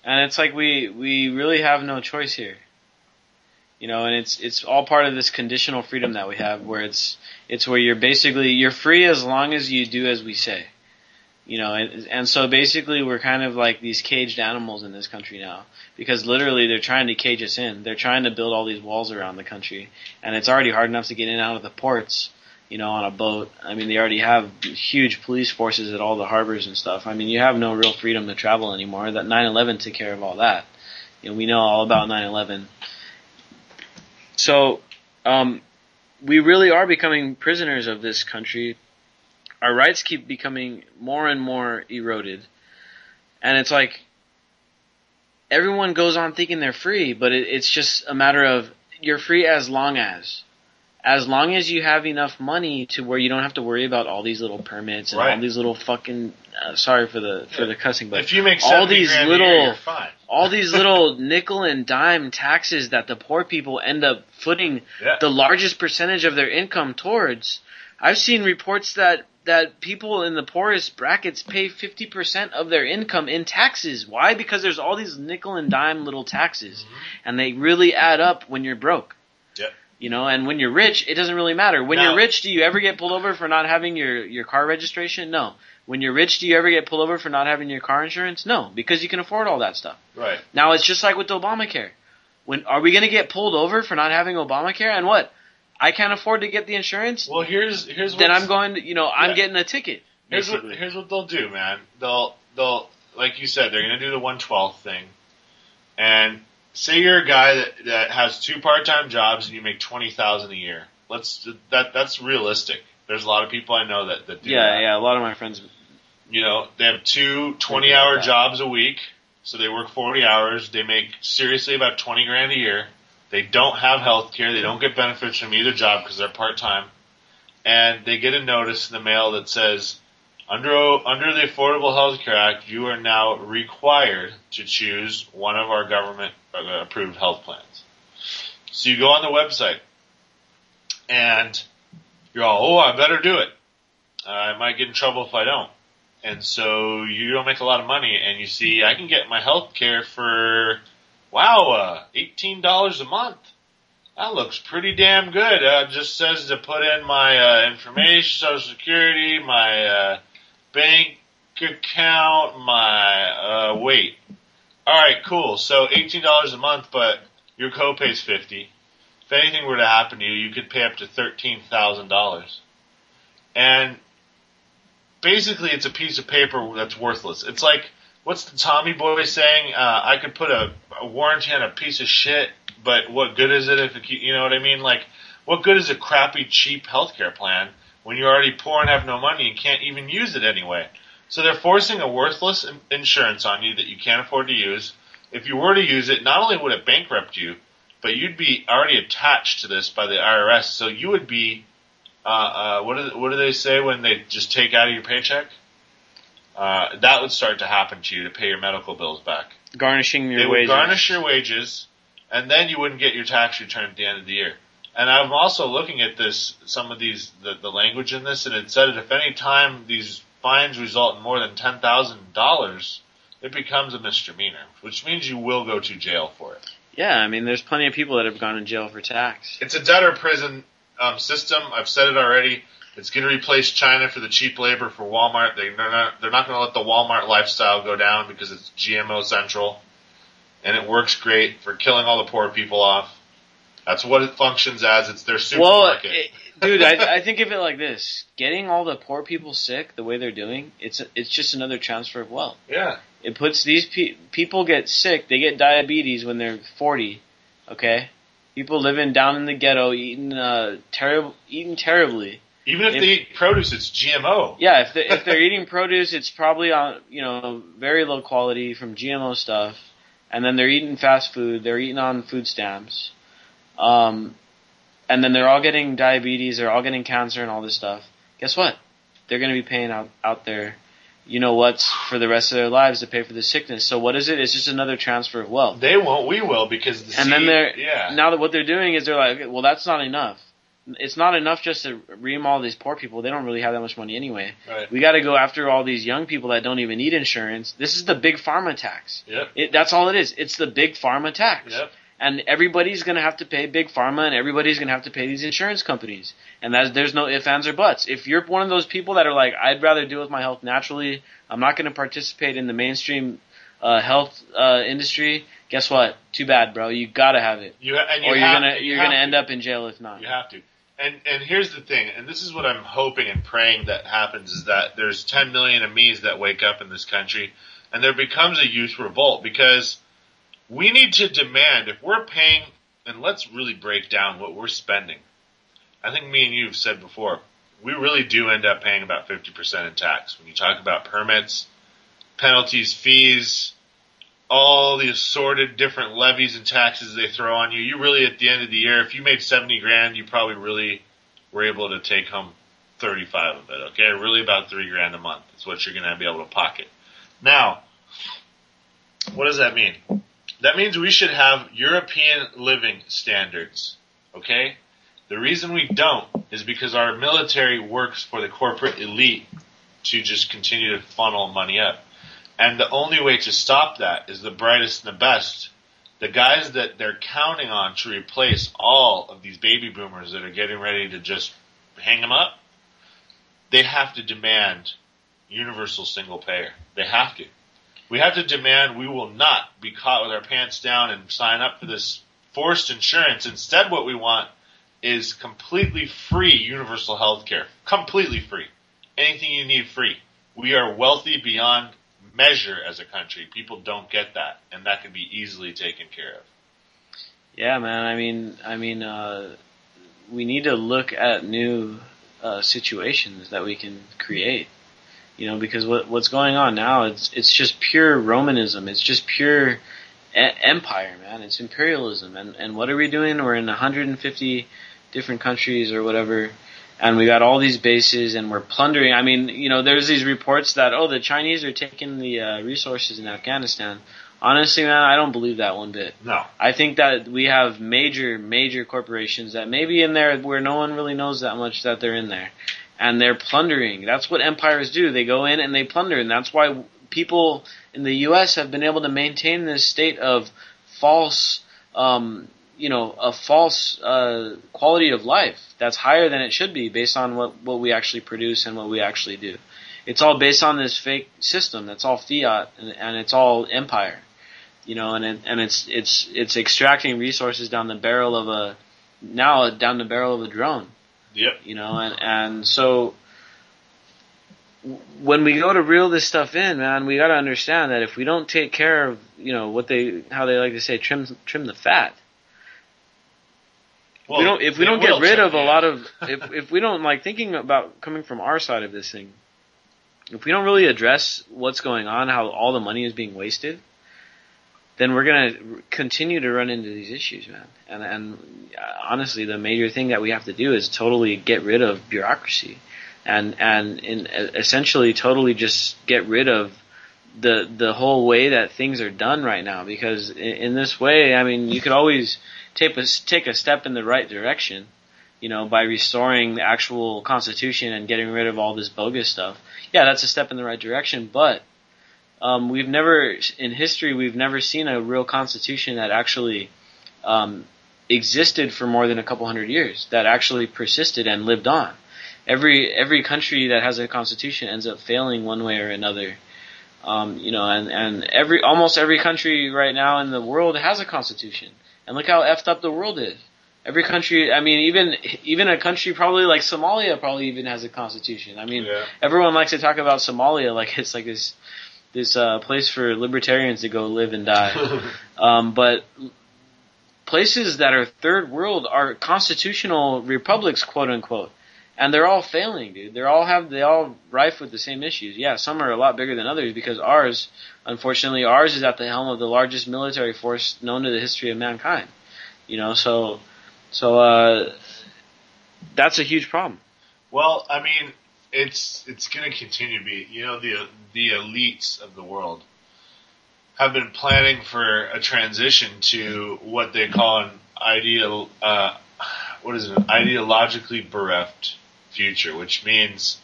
And it's like we really have no choice here. You know, and it's all part of this conditional freedom that we have, where it's where you're free as long as you do as we say. You know, and so basically we're kind of like these caged animals in this country now, because literally they're trying to cage us in. They're trying to build all these walls around the country, and it's already hard enough to get in and out of the ports, you know, on a boat. I mean, they already have huge police forces at all the harbors and stuff. I mean, you have no real freedom to travel anymore. That 9/11 took care of all that. You know, we know all about 9/11. So, we really are becoming prisoners of this country. Our rights keep becoming more and more eroded. And it's like, everyone goes on thinking they're free, but it's just a matter of, you're free as long as you have enough money to where you don't have to worry about all these little permits and all these little fucking, sorry for the cussing, but if you make all these $70,000 little, a year, you're fine. all these little nickel and dime taxes that the poor people end up footing the largest percentage of their income towards. I've seen reports that people in the poorest brackets pay 50% of their income in taxes. Why? Because there's all these nickel and dime little taxes, and they really add up when you're broke. Yep. You know, and when you're rich, it doesn't really matter. When you're rich, do you ever get pulled over for not having your car registration? No. When you're rich, do you ever get pulled over for not having your car insurance? No, because you can afford all that stuff. Right. Now, it's just like with Obamacare. Are we going to get pulled over for not having Obamacare? And what? I can't afford to get the insurance? Well, here's then I'm going to, I'm getting a ticket. Here's what they'll do, man. They'll like you said, they're going to do the 112 thing. And say you're a guy that has 2 part-time jobs and you make $20,000 a year. That's realistic. There's a lot of people I know that do that. Yeah, a lot of my friends. You know, they have 2 20-hour jobs a week, so they work 40 hours. They make seriously about $20,000 a year. They don't have health care. They don't get benefits from either job because they're part-time. And they get a notice in the mail that says, under the Affordable Health Care Act, you are now required to choose one of our government-approved health plans. So you go on the website, and you're all, I better do it. I might get in trouble if I don't. And so you don't make a lot of money, and you see, I can get my health care for... Wow, $18 a month. That looks pretty damn good. It just says to put in my information, Social Security, my bank account, my weight. All right, cool. So $18 a month, but your copay's $50. If anything were to happen to you, you could pay up to $13,000. And basically, it's a piece of paper that's worthless. It's like, what's the Tommy Boy saying? I could put a warranty on a piece of shit, but what good is it if you know what I mean? Like, what good is a crappy, cheap healthcare plan when you're already poor and have no money and can't even use it anyway? So they're forcing a worthless insurance on you that you can't afford to use. If you were to use it, not only would it bankrupt you, but you'd be already attached to this by the IRS. So you would be, what do they say when they just take out of your paycheck? That would start to happen to you to pay your medical bills back. Garnishing your wages. They would garnish your wages, and then you wouldn't get your tax return at the end of the year. And I'm also looking at some of these, the language in this, and it said that if any time these fines result in more than $10,000, it becomes a misdemeanor, which means you will go to jail for it. Yeah, I mean, there's plenty of people that have gone to jail for tax. It's a debtor prison system. I've said it already. It's going to replace China for the cheap labor for Walmart. They're not going to let the Walmart lifestyle go down because it's GMO central, and it works great for killing all the poor people off. That's what it functions as. It's their supermarket. Well, dude, I think of it like this: getting all the poor people sick the way they're doing, it's just another transfer of wealth. Yeah. It puts these people get sick. They get diabetes when they're 40. Okay, people living down in the ghetto eating terribly. Even if they eat produce, it's GMO. Yeah, if they're eating produce, it's probably on very low quality from GMO stuff, and then they're eating fast food. They're eating on food stamps, and then they're all getting diabetes. They're all getting cancer and all this stuff. Guess what? They're going to be paying out their you know what's for the rest of their lives to pay for the sickness. So what is it? It's just another transfer of wealth. They won't. We will, because then now that what they're doing is they're like, okay, well, that's not enough. It's not enough just to ream all these poor people. They don't really have that much money anyway. Right. We got to go after all these young people that don't even need insurance. This is the big pharma tax. Yep. That's all it is. It's the big pharma tax. Yep. And everybody's going to have to pay big pharma, and everybody's going to have to pay these insurance companies. And there's no ifs, ands, or buts. If you're one of those people that are like, I'd rather deal with my health naturally, I'm not going to participate in the mainstream health industry, guess what? Too bad, bro. You got to have it. You're going to end up in jail if not. You have to. And here's the thing, and this is what I'm hoping and praying that happens, is that there's 10 million of me's that wake up in this country, and there becomes a youth revolt, because we need to demand, if we're paying, and let's really break down what we're spending. I think me and you have said before, we really do end up paying about 50% in tax. When you talk about permits, penalties, fees, all the assorted different levies and taxes they throw on you, you really, at the end of the year, if you made 70 grand, you probably really were able to take home 35 of it, okay? Really about 3 grand a month is what you're going to be able to pocket. Now, what does that mean? That means we should have European living standards, okay? The reason we don't is because our military works for the corporate elite to just continue to funnel money up. And the only way to stop that is the brightest and the best. The guys that they're counting on to replace all of these baby boomers that are getting ready to just hang them up, they have to demand universal single payer. They have to. We have to demand we will not be caught with our pants down and sign up for this forced insurance. Instead, what we want is completely free universal health care. Completely free. Anything you need, free. We are wealthy beyond measure as a country. People don't get that, and that can be easily taken care of. Yeah, man. I mean, we need to look at new situations that we can create. You know, because what's going on now, it's just pure Romanism. It's just pure empire, man. It's imperialism. And what are we doing? We're in 150 different countries or whatever, and we got all these bases, and we're plundering. I mean, you know, there's these reports that, the Chinese are taking the resources in Afghanistan. Honestly, man, I don't believe that one bit. No. I think that we have major corporations that may be in there where no one really knows that much that they're in there. And they're plundering. That's what empires do. They go in and they plunder. And that's why people in the U.S. have been able to maintain this state of false, a false quality of life that's higher than it should be based on what we actually produce and what we actually do. It's all based on this fake system that's all fiat and it's all empire. You know, and it's extracting resources down the barrel of a drone. Yep. You know, and so when we go to reel this stuff in, man, we got to understand that if we don't take care of, you know, how they like to say, trim the fat. Well, if we don't get rid of a lot of, if we don't, like, thinking about coming from our side of this thing, if we don't really address what's going on, how all the money is being wasted, then we're going to continue to run into these issues, man. And honestly, the major thing that we have to do is totally get rid of bureaucracy and essentially totally just get rid of the whole way that things are done right now. Because in this way, I mean, you could always take a step in the right direction, you know, by restoring the actual Constitution and getting rid of all this bogus stuff. Yeah, that's a step in the right direction, but we've never seen a real constitution that actually existed for more than a couple hundred years, that actually persisted and lived on. Every country that has a constitution ends up failing one way or another. You know, and almost every country right now in the world has a constitution. And look how effed up the world is. Every country, I mean, even a country probably like Somalia probably even has a constitution. I mean, Everyone likes to talk about Somalia like it's like this place for libertarians to go live and die. But places that are third world are constitutional republics, quote unquote. And they're all failing, dude. They all rife with the same issues. Yeah, some are a lot bigger than others because ours is at the helm of the largest military force known to the history of mankind. You know, so that's a huge problem. Well, I mean, it's going to continue to be. You know, the elites of the world have been planning for a transition to what they call an ideologically bereft future, which means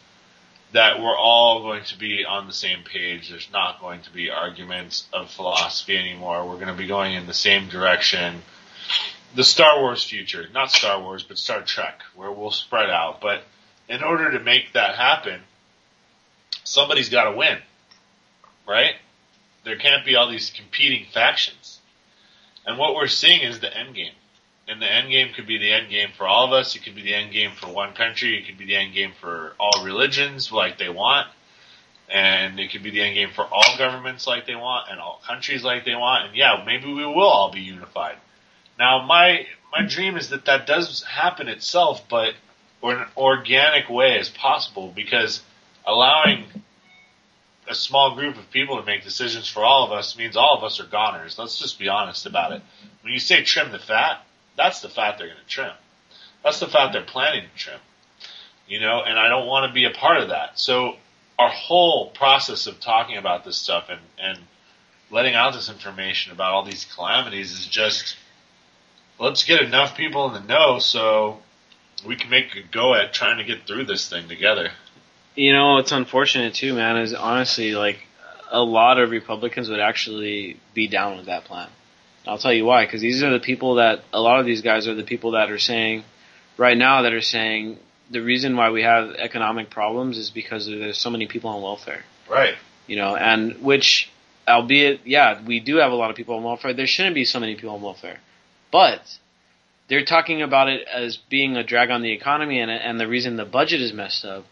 that we're all going to be on the same page. There's not going to be arguments of philosophy anymore. We're going to be going in the same direction. The Star Wars future, not Star Wars, but Star Trek, where we'll spread out. But in order to make that happen, somebody's got to win, right? There can't be all these competing factions. And what we're seeing is the end game. And the end game could be the end game for all of us. It could be the end game for one country. It could be the end game for all religions like they want. And it could be the end game for all governments like they want and all countries like they want. And yeah, maybe we will all be unified. Now, my dream is that does happen itself, but in an organic way as possible, because allowing a small group of people to make decisions for all of us means all of us are goners. Let's just be honest about it. When you say trim the fat, that's the fat they're going to trim. That's the fat they're planning to trim. You know, and I don't want to be a part of that. So our whole process of talking about this stuff and letting out this information about all these calamities is just, let's get enough people in the know so we can make a go at trying to get through this thing together. You know, it's unfortunate too, man, is honestly, like, a lot of Republicans would actually be down with that plan. I'll tell you why, because these are the people a lot of these guys are the people that are saying, right now, that are saying the reason why we have economic problems is because there's so many people on welfare. Right. You know, and which, albeit, yeah, we do have a lot of people on welfare, there shouldn't be so many people on welfare. But they're talking about it as being a drag on the economy and the reason the budget is messed up.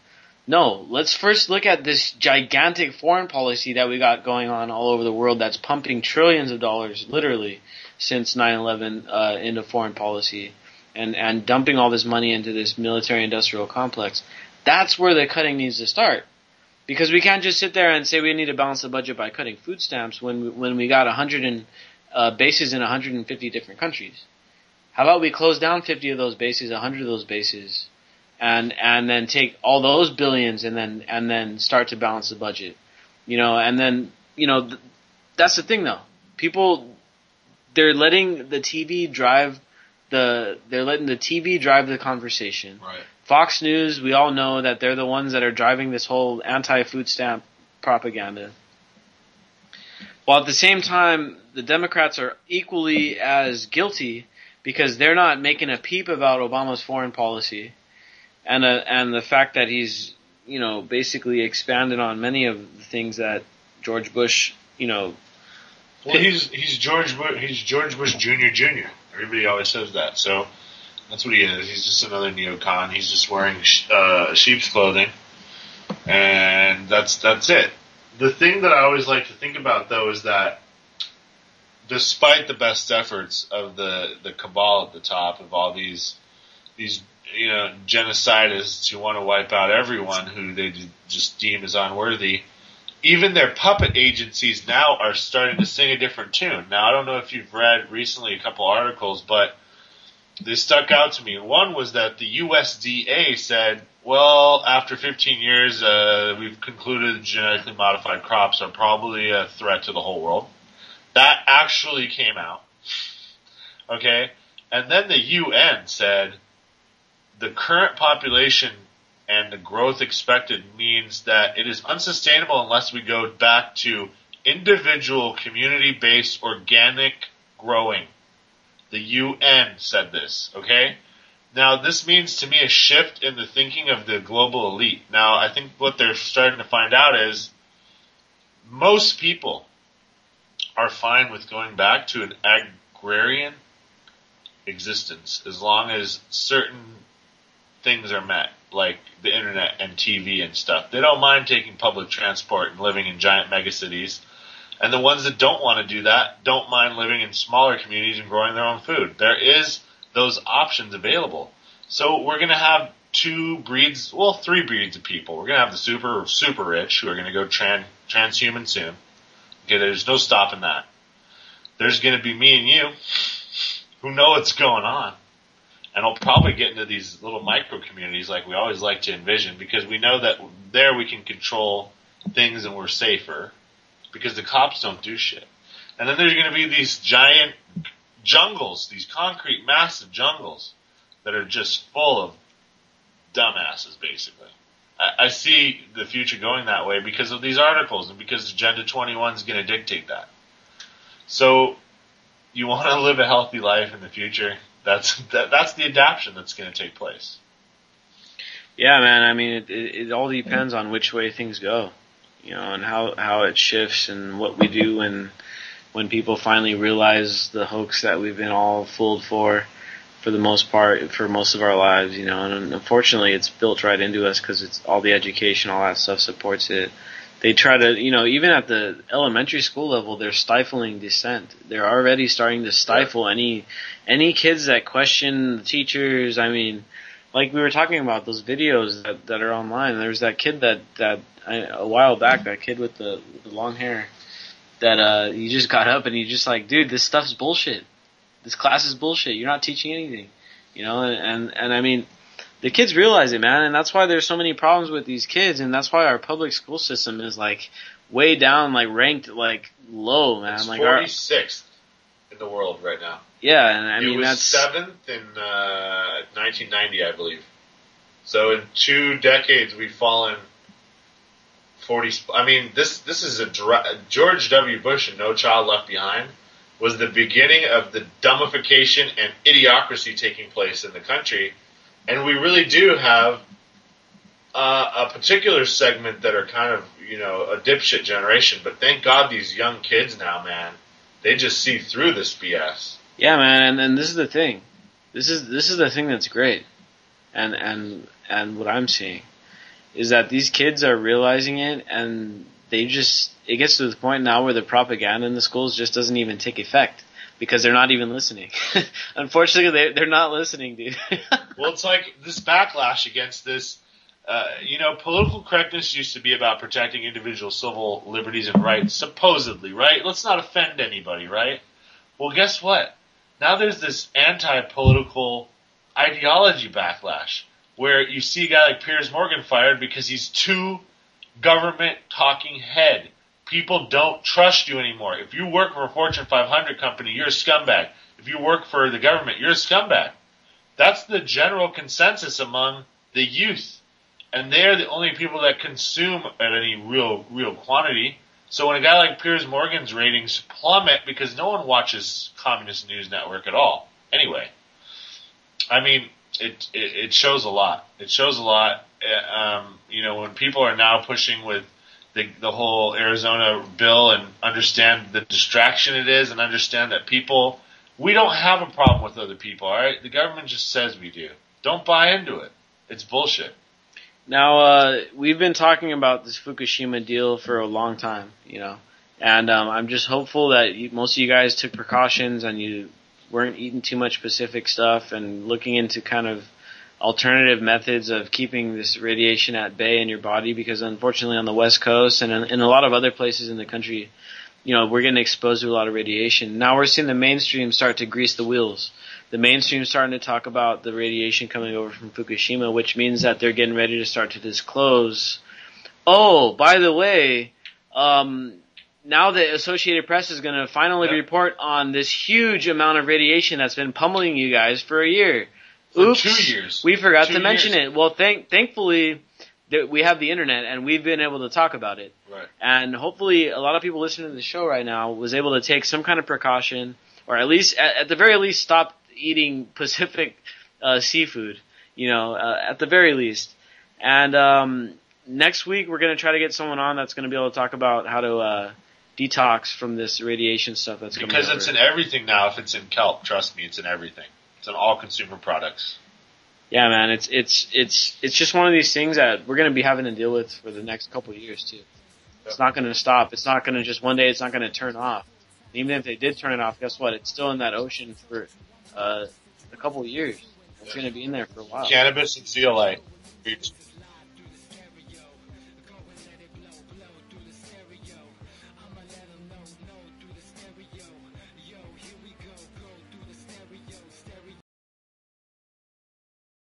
No, let's first look at this gigantic foreign policy that we got going on all over the world that's pumping trillions of dollars, literally, since 9/11 into foreign policy and dumping all this money into this military-industrial complex. That's where the cutting needs to start. Because we can't just sit there and say we need to balance the budget by cutting food stamps when we got 100 bases in 150 different countries. How about we close down 50 of those bases, 100 of those bases, and then take all those billions and then start to balance the budget, you know, and then, you know, that's the thing though. People, they're letting the TV drive the conversation. Right. Fox News, we all know that they're the ones that are driving this whole anti-food stamp propaganda. While at the same time, the Democrats are equally as guilty because they're not making a peep about Obama's foreign policy. And the fact that he's, you know, basically expanded on many of the things that George Bush, you know. Well, he's George Bush Jr. Everybody always says that. So that's what he is. He's just another neocon. He's just wearing sheep's clothing, and that's it. The thing that I always like to think about, though, is that despite the best efforts of the cabal at the top of all these you know, genocidists who want to wipe out everyone who they just deem as unworthy, even their puppet agencies now are starting to sing a different tune. Now, I don't know if you've read recently a couple articles, but they stuck out to me. One was that the USDA said, well, after 15 years, we've concluded genetically modified crops are probably a threat to the whole world. That actually came out. Okay? And then the UN said, the current population and the growth expected means that it is unsustainable unless we go back to individual, community-based, organic growing. The UN said this, okay? Now, this means to me a shift in the thinking of the global elite. Now, I think what they're starting to find out is most people are fine with going back to an agrarian existence as long as certain things are met, like the internet and TV and stuff. They don't mind taking public transport and living in giant megacities. And the ones that don't want to do that don't mind living in smaller communities and growing their own food. There is those options available. So we're going to have three breeds of people. We're going to have the super, super rich who are going to go transhuman soon. Okay, there's no stopping that. There's going to be me and you who know what's going on. And it'll probably get into these little micro communities like we always like to envision, because we know that there we can control things and we're safer because the cops don't do shit. And then there's going to be these giant jungles, these concrete massive jungles that are just full of dumbasses, basically. I see the future going that way because of these articles and because Agenda 21 is going to dictate that. So you want to live a healthy life in the future, that's the adaptation that's going to take place. Yeah, man. I mean, it all depends on which way things go, and how it shifts and what we do when people finally realize the hoax that we've been all fooled for the most part, for most of our lives, and unfortunately it's built right into us because it's all the education, all that stuff supports it. They try to, even at the elementary school level, they're stifling dissent. They're already starting to stifle any kids that question the teachers. I mean, like we were talking about those videos that are online. There's that kid that a while back, that kid with the long hair, that he just got up and he just like, dude, this stuff's bullshit. This class is bullshit. You're not teaching anything, and I mean, the kids realize it, man, and that's why there's so many problems with these kids, and that's why our public school system is like way down, like ranked like low, man. It's like 46th in the world right now. Yeah, and I mean it was that's 7th in 1990, I believe. So in 2 decades, we've fallen 40. I mean, this is George W. Bush and No Child Left Behind was the beginning of the dumbification and idiocracy taking place in the country. And we really do have a particular segment that are kind of, a dipshit generation. But thank God these young kids now, man, they just see through this BS. Yeah, man, and this is the thing. This is the thing that's great. And what I'm seeing is that these kids are realizing it, and it gets to the point now where the propaganda in the schools just doesn't even take effect because they're not even listening. Unfortunately, they're not listening, dude. Well, it's like this backlash against this. Political correctness used to be about protecting individual civil liberties and rights, supposedly, right? Let's not offend anybody, right? Well, guess what? Now there's this anti-political ideology backlash where you see a guy like Piers Morgan fired because he's too government talking head. People don't trust you anymore. If you work for a Fortune 500 company, you're a scumbag. If you work for the government, you're a scumbag. That's the general consensus among the youth. And they're the only people that consume at any real quantity. So when a guy like Piers Morgan's ratings plummet because no one watches Communist News Network at all. Anyway, I mean, it shows a lot. It shows a lot. When people are now pushing with the whole Arizona bill and understand the distraction it is and understand that we don't have a problem with other people, all right? The government just says we do. Don't buy into it. It's bullshit. Now, we've been talking about this Fukushima deal for a long time, and I'm just hopeful that most of you guys took precautions and you weren't eating too much Pacific stuff and looking into kind of alternative methods of keeping this radiation at bay in your body, because unfortunately on the West Coast and in a lot of other places in the country, we're getting exposed to a lot of radiation. Now we're seeing the mainstream start to grease the wheels. The mainstream starting to talk about the radiation coming over from Fukushima, which means that they're getting ready to start to disclose. Oh, by the way, now the Associated Press is going to finally report on this huge amount of radiation that's been pummeling you guys for a year. Oops, 2 years. We forgot to mention it. Well, thankfully that we have the internet and we've been able to talk about it. Right. And hopefully a lot of people listening to the show right now was able to take some kind of precaution, or at least, at the very least, stop eating Pacific seafood, at the very least. And next week we're going to try to get someone on that's going to be able to talk about how to detox from this radiation stuff that's coming over. Because it's in everything now. If it's in kelp, trust me, it's in everything. It's in all consumer products. Yeah, man, it's just one of these things that we're going to be having to deal with for the next couple of years too. It's not going to stop. It's not going to just one day. It's not going to turn off. Even if they did turn it off, guess what? It's still in that ocean for a couple of years. It's going to be in there for a while. Cannabis and CLA.